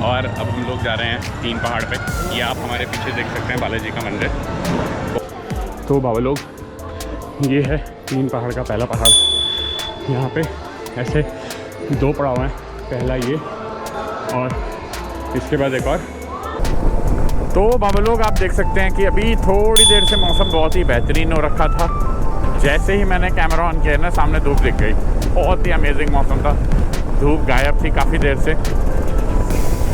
और अब हम लोग जा रहे हैं 3 पहाड़ पे। ये आप हमारे पीछे देख सकते हैं बालाजी का मंदिर। तो बाबा लोग, ये है 3 पहाड़ का पहला पहाड़। यहाँ पे ऐसे 2 पड़ाव हैं, पहला ये और इसके बाद एक और। तो बाबा लोग, आप देख सकते हैं कि अभी थोड़ी देर से मौसम बहुत ही बेहतरीन हो रखा था। जैसे ही मैंने कैमरा ऑन किया ना, सामने धूप दिख गई। बहुत ही अमेजिंग मौसम था। धूप गायब थी काफ़ी देर से,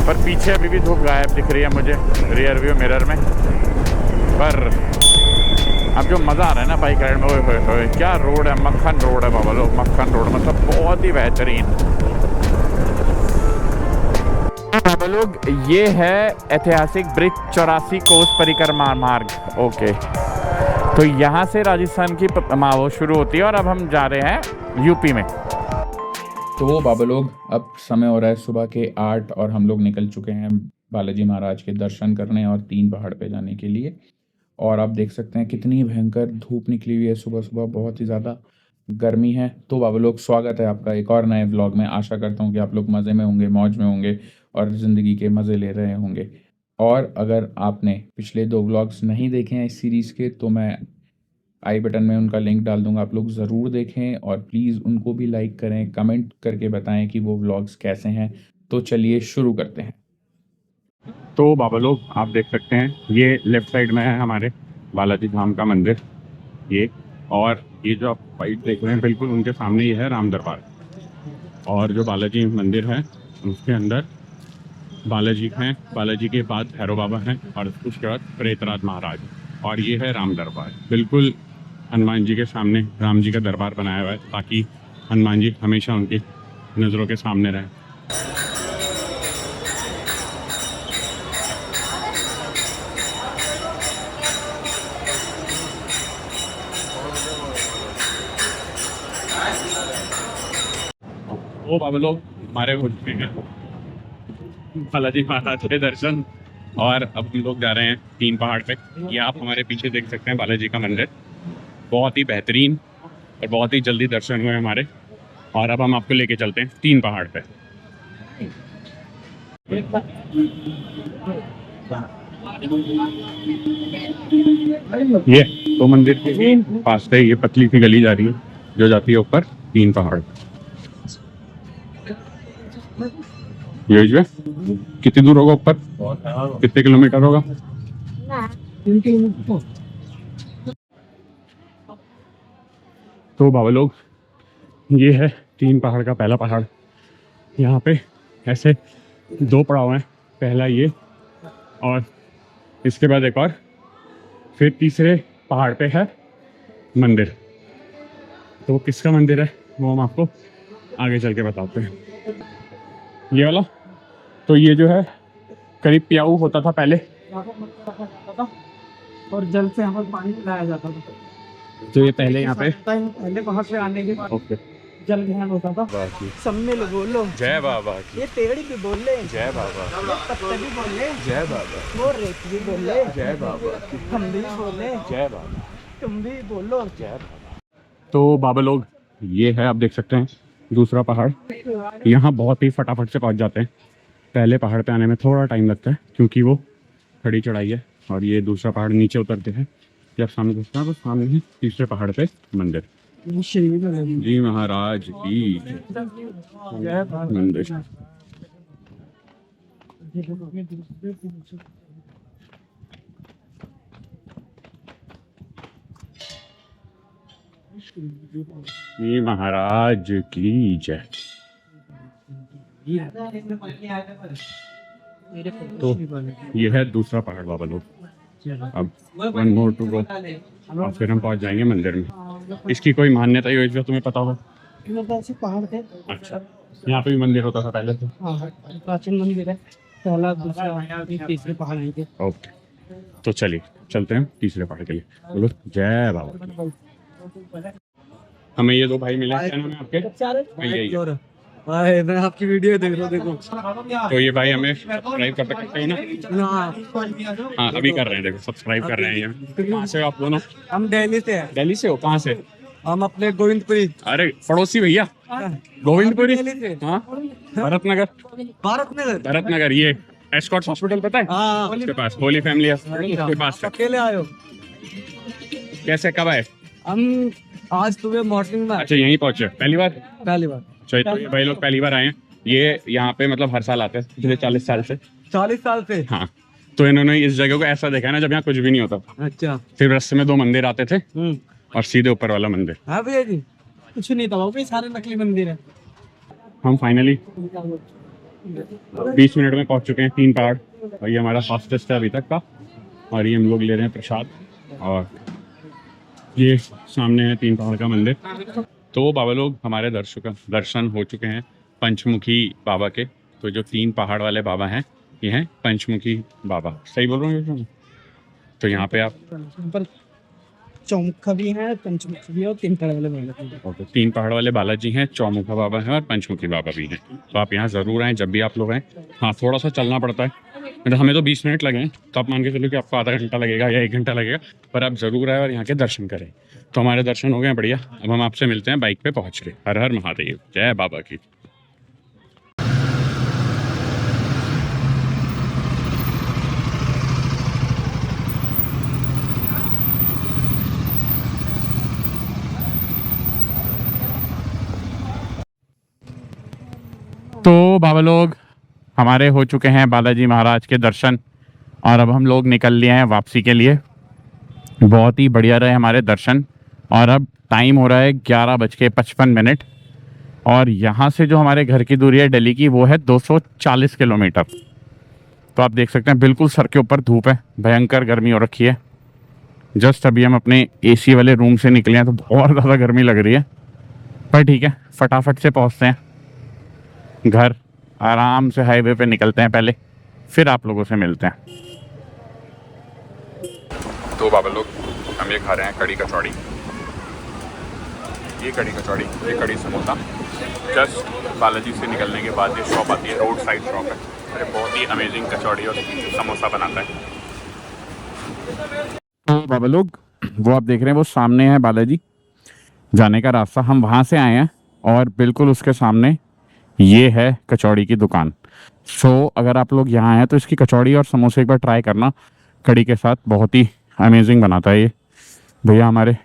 पर पीछे अभी भी धूप गायब दिख रही है मुझे रियर व्यू मिरर में। पर अब जो मज़ा आ रहा है ना बाइक राइड में, ओए क्या रोड है, मक्खन रोड है बाबा लोग, मक्खन रोड, मतलब बहुत ही बेहतरीन। बाबा लोग, ये है ऐतिहासिक ब्रिज 84 कोस परिक्रमा मार्ग। ओके, तो यहाँ से राजस्थान की वो शुरू होती है और अब हम जा रहे हैं यूपी में। तो बाबा लोग, अब समय हो रहा है सुबह के 8 और हम लोग निकल चुके हैं बालाजी महाराज के दर्शन करने और 3 पहाड़ पे जाने के लिए। और आप देख सकते हैं कितनी भयंकर धूप निकली हुई है सुबह सुबह, बहुत ही ज़्यादा गर्मी है। तो बाबा लोग, स्वागत है आपका एक और नए व्लॉग में। आशा करता हूँ कि आप लोग मज़े में होंगे, मौज में होंगे और ज़िंदगी के मज़े ले रहे होंगे। और अगर आपने पिछले 2 व्लॉग्स नहीं देखे हैं इस सीरीज़ के, तो मैं आई बटन में उनका लिंक डाल दूंगा, आप लोग ज़रूर देखें और प्लीज़ उनको भी लाइक करें, कमेंट करके बताएं कि वो व्लॉग्स कैसे हैं। तो चलिए शुरू करते हैं। तो बाबा लोग, आप देख सकते हैं ये लेफ्ट साइड में है हमारे बालाजी धाम का मंदिर ये, और ये जो आप वाइट देख रहे हैं बिल्कुल उनके सामने ही है राम दरबार। और जो बालाजी मंदिर है उसके अंदर बालाजी हैं, बालाजी के बाद भैरव बाबा हैं और उसके बाद प्रेतराज महाराज, और ये है राम दरबार। बिल्कुल हनुमान जी के सामने राम जी का दरबार बनाया हुआ है ताकि हनुमान जी हमेशा उनकी नज़रों के सामने रहें। वो बाबा लोग, हमारे हो चुके हैं बालाजी महाराज के दर्शन और अब हम लोग जा रहे हैं 3 पहाड़ पे। ये आप हमारे पीछे देख सकते हैं बालाजी का मंदिर। बहुत ही बेहतरीन और बहुत ही जल्दी दर्शन हुए हमारे, और अब हम आपको लेके चलते हैं 3 पहाड़ पे। ये तो मंदिर के पास से ये पतली सी गली जा रही है जो जाती है ऊपर 3 पहाड़। ये कितनी दूर होगा ऊपर, कितने किलोमीटर होगा? तो बाबा लोग, ये है 3 पहाड़ का पहला पहाड़। यहाँ पे ऐसे 2 पड़ाव हैं, पहला ये और इसके बाद एक और, फिर तीसरे पहाड़ पे है मंदिर। तो वो किसका मंदिर है वो हम आपको आगे चल के बताते हैं। ये वाला, तो ये जो है करीब प्याऊ होता था पहले, और जल से यहाँ पर पानी लाया जाता था। तो ये पहले यहाँ पे पहले वहाँ से आने के बाद ओके जल ग्रहण होता था। सब मिल बोलो जय बाबा की, ये पेड़ भी बोल ले जय बाबा, पत्ते भी बोल ले जय बाबा, वो रेत भी बोल ले जय बाबा, हम भी बोले जय बाबा, तुम भी बोलो जय बाबा। तो बाबा लोग, ये है आप देख सकते हैं दूसरा पहाड़। यहाँ बहुत ही फटाफट से पहुँच जाते हैं। पहले पहाड़ पे आने में थोड़ा टाइम लगता है क्योंकि वो खड़ी चढ़ाई है, और ये दूसरा पहाड़ नीचे उतरते हैं। जब सामने घुसता है तो सामने है तीसरे पहाड़ पे मंदिर। जी महाराज की मंदिर। जी महाराज की जय। तो ये है दूसरा पहाड़ बाबा लोग। अब 1 more to go और फिर हम पहुंच जाएंगे मंदिर में। इसकी कोई मान्यता ही जो तुम्हें पता हो? पहाड़ थे। अच्छा, यहाँ पे भी मंदिर होता था पहले? तो हाँ, प्राचीन मंदिर है। पहला दूसरा तीसरे पहाड़ नहीं थे। ओके, तो चलिए चलते हैं तीसरे पहाड़ के लिए। बोलो जय बाबा। हमें ये 2 भाई मिले, क्या नाम है आपके? मैं आपकी वीडियो देख रहा हूँ, देखो। तो ये भाई हमें सब्सक्राइब कर सकते हो ना? हाँ, अभी कर रहे हैं, देखो सब्सक्राइब कर रहे हैं। ये कहाँ से हो आप दोनों? हम दिल्ली से हैं। दिल्ली से हो? कहाँ से? हम अपने गोविंदपुरी अरे पड़ोसी भैया, गोविंदपुरी। हाँ, भरत नगर। भरत नगर, ये एस्कॉर्ट हॉस्पिटल पता है? उसके पास होली फैमिली के पास है। अकेले आयो? कैसे, कब आए? हम आज सुबह मॉर्निंग में। अच्छा, यहीं पहुंचे पहली बार? पहली बार। चलिए, तो ये भाई लोग पहली बार आए हैं। ये यहाँ पे मतलब हर साल आते हैं पिछले 40 साल से। 40 साल से? हाँ, तो इन्होंने इस जगह को ऐसा देखा है ना, जब यहाँ कुछ भी नहीं होता। अच्छा। फिर रास्ते में 2 मंदिर आते थे और सीधे ऊपर वाला मंदिर। हाँ भैया जी, कुछ नहीं था वो भी, सारे नकली मंदिर है। हम फाइनली 20 मिनट में पहुंच चुके हैं 3 पहाड़, और ये हमारा फास्टेस्ट है अभी तक का। और ये हम लोग ले रहे हैं प्रसाद, और ये सामने है 3 पहाड़ का मंदिर। तो बाबा लोग, हमारे दर्शन हो चुके हैं पंचमुखी बाबा के। तो जो 3 पहाड़ वाले बाबा हैं, ये हैं पंचमुखी बाबा। सही बोल रहा हूँ? तो यहाँ पे आप चौमुखा भी है, पंचमुखी भी है, और 3 पहाड़ वाले बाबा। तो 3 पहाड़ वाले बालाजी हैं, चौमुखा बाबा हैं और पंचमुखी बाबा भी हैं। तो आप यहाँ ज़रूर आएँ जब भी आप लोग आएँ। हाँ, थोड़ा सा चलना पड़ता है, मतलब हमें तो 20 मिनट लगे हैं, तो आप मान के चलो कि आपको आधा घंटा लगेगा या 1 घंटा लगेगा, पर आप ज़रूर आए और यहाँ के दर्शन करें। तो हमारे दर्शन हो गए हैं, बढ़िया। अब हम आपसे मिलते हैं बाइक पे पहुँच के। हर हर महादेव, जय बाबा की। तो बाबा लोग, हमारे हो चुके हैं बालाजी महाराज के दर्शन, और अब हम लोग निकल लिए हैं वापसी के लिए। बहुत ही बढ़िया रहे हमारे दर्शन। और अब टाइम हो रहा है 11:55, और यहाँ से जो हमारे घर की दूरी है दिल्ली की, वो है 240 किलोमीटर। तो आप देख सकते हैं बिल्कुल सर के ऊपर धूप है, भयंकर गर्मी हो रखी है। जस्ट अभी हम अपने AC वाले रूम से निकले हैं, तो बहुत ज़्यादा गर्मी लग रही है, पर ठीक है, फटाफट से पहुँचते हैं घर। आराम से हाईवे पे निकलते हैं पहले, फिर आप लोगों से मिलते हैं। तो बाबा लोग, हम ये खा रहे हैं कड़ी कचौड़ी। ये कड़ी कचौड़ी, ये कड़ी समोसा। जस्ट बालाजी से निकलने के बाद ये शॉप आती है, रोड साइड शॉप है। अरे बहुत ही अमेजिंग कचौड़ी और समोसा बनाता है। तो बाबा लोग, वो आप देख रहे हैं, वो सामने है बालाजी जाने का रास्ता। हम वहाँ से आए हैं, और बिल्कुल उसके सामने ये है कचौड़ी की दुकान। सो अगर आप लोग यहाँ आए तो इसकी कचौड़ी और समोसे एक बार ट्राई करना, कड़ी के साथ। बहुत ही अमेजिंग बनाता है ये भैया हमारे।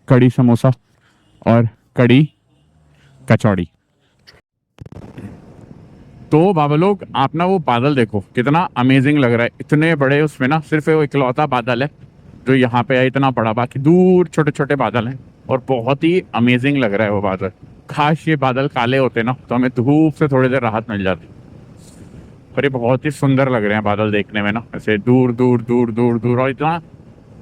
कड़ी समोसा और कड़ी कचौड़ी। तो बाबा लोग, आप ना वो बादल देखो, कितना अमेजिंग लग रहा है। इतने बड़े, उसमें ना सिर्फ वो इकलौता बादल है जो यहाँ पे है, इतना बड़ा। बाकी दूर छोटे छोटे बादल हैं, और बहुत ही अमेजिंग लग रहा है वो बादल। खास ये बादल काले होते ना, तो हमें धूप से थोड़ी देर राहत मिल जाती। पर ये बहुत ही सुंदर लग रहे हैं बादल देखने में ना, ऐसे दूर दूर दूर दूर दूर। और इतना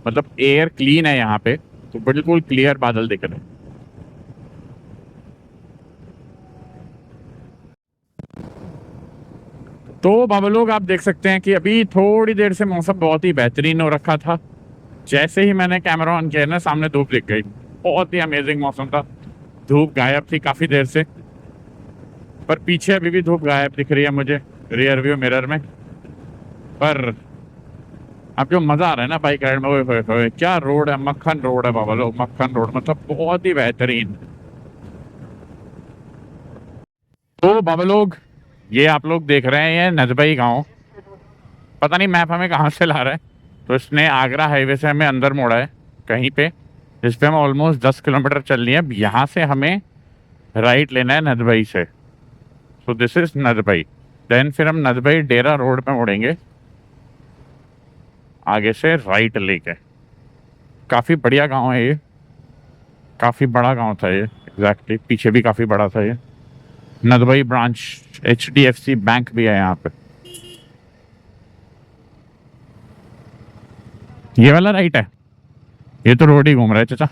मतलब एयर क्लीन है यहाँ पे, तो बिल्कुल क्लियर बादल दिख रहे हैं। तो बाबा लोग, आप देख सकते हैं कि अभी थोड़ी देर से मौसम बहुत ही बेहतरीन हो रखा था। जैसे ही मैंने कैमरा ऑन किया ना, सामने धूप दिख गई। बहुत ही अमेजिंग मौसम था। धूप गायब थी काफ़ी देर से, पर पीछे अभी भी धूप गायब दिख रही है मुझे रियर व्यू मिरर में। पर अब जो मज़ा आ रहा है ना बाइक राइड में, वो क्या रोड है, मक्खन रोड है बाबा लोग, मक्खन रोड, मतलब बहुत ही बेहतरीन। तो बाबा लोग, ये आप लोग देख रहे हैं, ये नजबई गांव। पता नहीं मैप हमें कहाँ से ला रहा है, तो इसने आगरा हाईवे से हमें अंदर मोड़ा है कहीं पे, जिस पे हम ऑलमोस्ट 10 किलोमीटर चल लिए हैं। यहाँ से हमें राइट लेना है नदबई से। So this is Nadbai. Then फिर हम नदबई डेरा रोड पे मुड़ेंगे, आगे से राइट लेके। काफ़ी बढ़िया गांव है ये, काफ़ी बड़ा गांव था ये। एग्जैक्टली पीछे भी काफ़ी बड़ा था ये। नदबई ब्रांच HDFC बैंक भी है यहाँ पे। ये वाला राइट है, ये तो रोड ही घूम रहा है चाचा।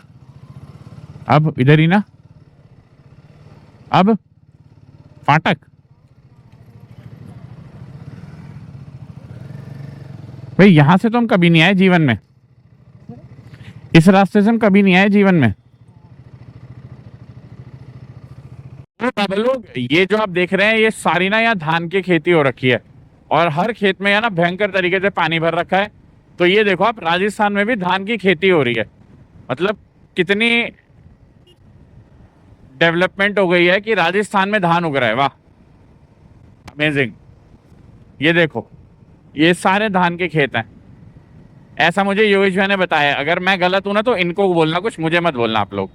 अब इधर ही ना, अब फाटक। भाई यहाँ से तो हम कभी नहीं आए जीवन में, इस रास्ते से हम कभी नहीं आए जीवन में। तो लोग, ये जो आप देख रहे हैं, ये सारी ना यहाँ धान की खेती हो रखी है, और हर खेत में यहाँ ना भयंकर तरीके से पानी भर रखा है। तो ये देखो आप, राजस्थान में भी धान की खेती हो रही है। मतलब कितनी डेवलपमेंट हो गई है कि राजस्थान में धान उग रहा है। वाह, अमेजिंग। ये देखो, ये सारे धान के खेत हैं। ऐसा मुझे योगेश भाई ने बताया। अगर मैं गलत हूं ना तो इनको बोलना, कुछ मुझे मत बोलना आप लोग।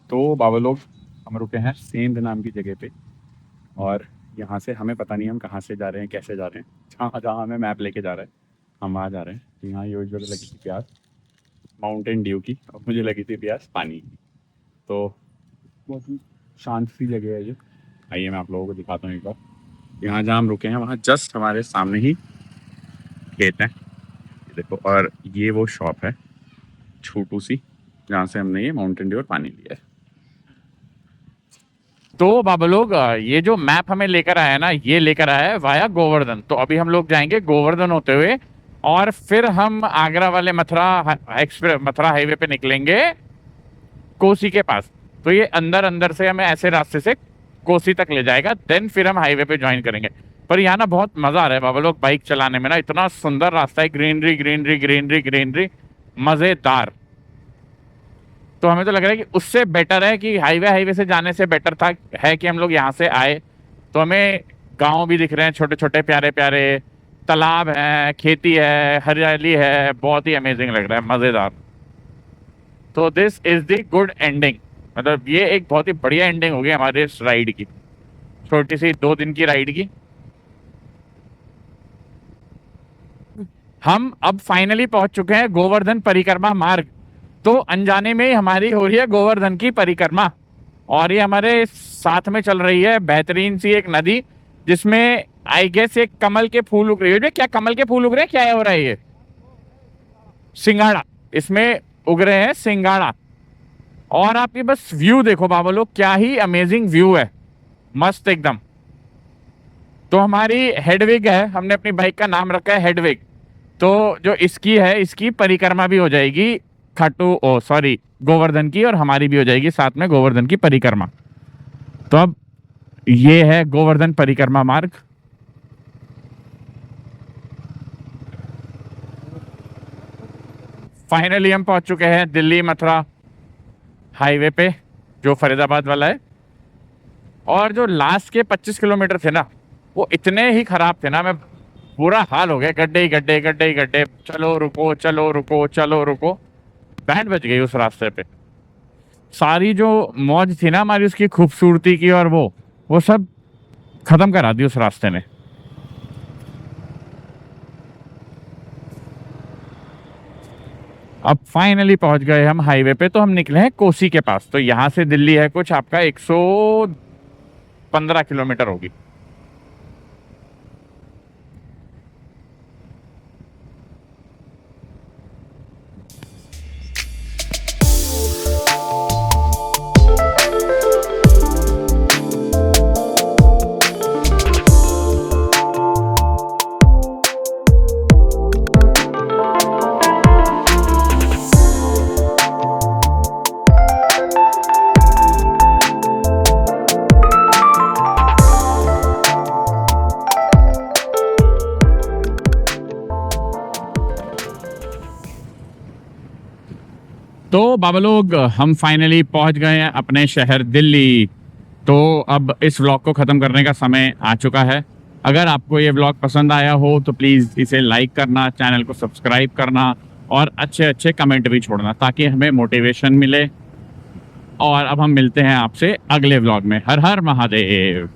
तो बाबा लोग, हम रुके हैं सेंध नाम की जगह पे, और यहाँ से हमें पता नहीं हम कहाँ से जा रहे हैं, कैसे जा रहे हैं। जहाँ जहाँ हमें मैप लेके जा रहा है हम वहाँ जा रहे हैं। यहाँ योगेश भाई को लगी थी प्यास माउंटेन ड्यू की, और मुझे लगी थी प्यास पानी की। तो बहुत ही शांत सी जगह है ये। आइए मैं आप लोगों को दिखाता हूँ एक बार। यहाँ जहाँ हम रुके हैं वहाँ जस्ट हमारे सामने ही खेत हैं, देखो। और ये वो शॉप है छोटू सी, जहाँ से हमने ये माउंटेन ड्यू और पानी लिया है। तो बाबा लोग, ये जो मैप हमें लेकर आया ना, ये लेकर आया है वाया गोवर्धन। तो अभी हम लोग जाएंगे गोवर्धन होते हुए, और फिर हम आगरा वाले मथुरा हाईवे पे निकलेंगे कोसी के पास। तो ये अंदर अंदर से हमें ऐसे रास्ते से कोसी तक ले जाएगा, देन फिर हम हाईवे पे ज्वाइन करेंगे। पर यहाँ ना बहुत मजा आ रहा है बाबा लोग बाइक चलाने में ना। इतना सुंदर रास्ता है, ग्रीनरी ग्रीनरी ग्रीनरी ग्रीनरी, मजेदार। तो हमें तो लग रहा है कि उससे बेटर है कि हाईवे से जाने से बेटर था है कि हम लोग यहाँ से आए। तो हमें गांव भी दिख रहे हैं, छोटे छोटे प्यारे प्यारे तालाब है, खेती है, हरियाली है, बहुत ही अमेजिंग लग रहा है, मजेदार। तो this is the good ending, मतलब ये एक बहुत ही बढ़िया एंडिंग होगी हमारे इस राइड की, छोटी सी 2 दिन की राइड की। हम अब फाइनली पहुंच चुके हैं गोवर्धन परिक्रमा मार्ग। तो अनजाने में ही हमारी हो रही है गोवर्धन की परिक्रमा, और ये हमारे साथ में चल रही है बेहतरीन सी एक नदी, जिसमें आई गेस एक कमल के फूल उग रही है। क्या कमल के फूल उग रहे हैं, क्या हो रहा है? ये सिंगाड़ा, इसमें उग रहे हैं सिंगाड़ा। और आप ये बस व्यू देखो बाबा लोग, क्या ही अमेजिंग व्यू है, मस्त एकदम। तो हमारी हेडविग है, हमने अपनी बाइक का नाम रखा है हेडविग। तो जो इसकी है, इसकी परिक्रमा भी हो जाएगी गोवर्धन की, और हमारी भी हो जाएगी साथ में गोवर्धन की परिक्रमा। तो अब ये है गोवर्धन परिक्रमा मार्ग। फाइनली हम पहुंच चुके हैं दिल्ली मथुरा हाईवे पे, जो फरीदाबाद वाला है। और जो लास्ट के 25 किलोमीटर थे ना, वो इतने ही खराब थे ना, मैं बुरा हाल हो गया, गड्ढे ही गड्ढे गड्ढे ही गड्ढे, चलो रुको चलो रुको चलो रुको, बैंड बज गई उस रास्ते पे। सारी जो मौज थी ना हमारी, उसकी खूबसूरती की, और वो सब खत्म करा दी उस रास्ते ने। अब फाइनली पहुंच गए हम हाईवे पे। तो हम निकले हैं कोसी के पास। तो यहाँ से दिल्ली है कुछ आपका 115 किलोमीटर होगी। तो बाबा लोग, हम फाइनली पहुंच गए हैं अपने शहर दिल्ली। तो अब इस व्लॉग को ख़त्म करने का समय आ चुका है। अगर आपको ये व्लॉग पसंद आया हो तो प्लीज़ इसे लाइक करना, चैनल को सब्सक्राइब करना, और अच्छे अच्छे कमेंट भी छोड़ना, ताकि हमें मोटिवेशन मिले। और अब हम मिलते हैं आपसे अगले व्लॉग में। हर हर महादेव।